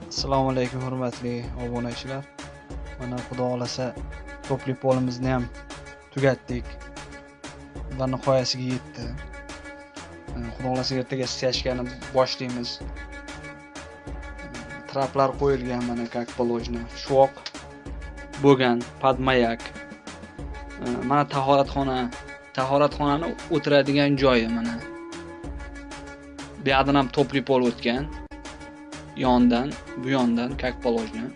Assalomu alaykum hurmatli obunachilar. Mana xudo xolasa to'pli polimizni ham tugatdik va nihoyasiga yetdi. Xudo xolasa ertaga stachkani boshlaymiz. Traplar qo'yilgan mana как положено. Shoq bo'lgan padmayak. Mana tahoratxonani o'tiradigan joyi mana. Bu yerdan ham to'pli pol o'tgan. Yondan, bu yondan как положено.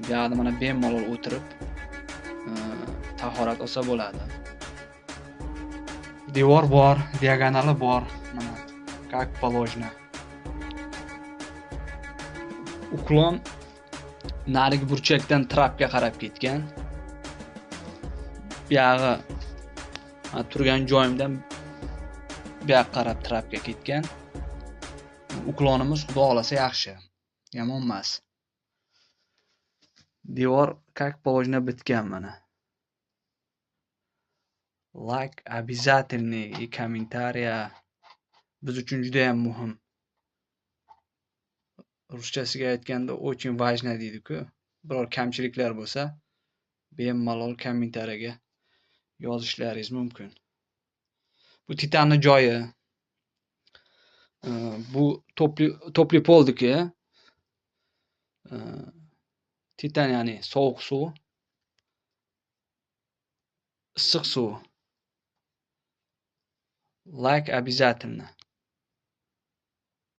Bu yerda mana bemalol o'tirib tahorat olsa bo'ladi. Devor bor, diagonali bor, mana как положено. Uklon narigi burchakdan trapga qarab ketgan. Bu yog'i turgan joyimdan bu yoqqa qarab trapga ketgan. Uklonimiz xudo xolasa yaxshi, yomon emas. Devor как положено bitgan mana. Like обязательный и комментария biz uchun juda ham muhim. Ruschasiga aytganda очень важно deydi-ku. Biror kamchiliklar bo'lsa, bemalol kommentariyaga yozishlaringiz mumkin. Bu titanning joyi. Bu to'pli poldiki. Titan ya'ni sovuq suv, issiq suv. Like обязательно.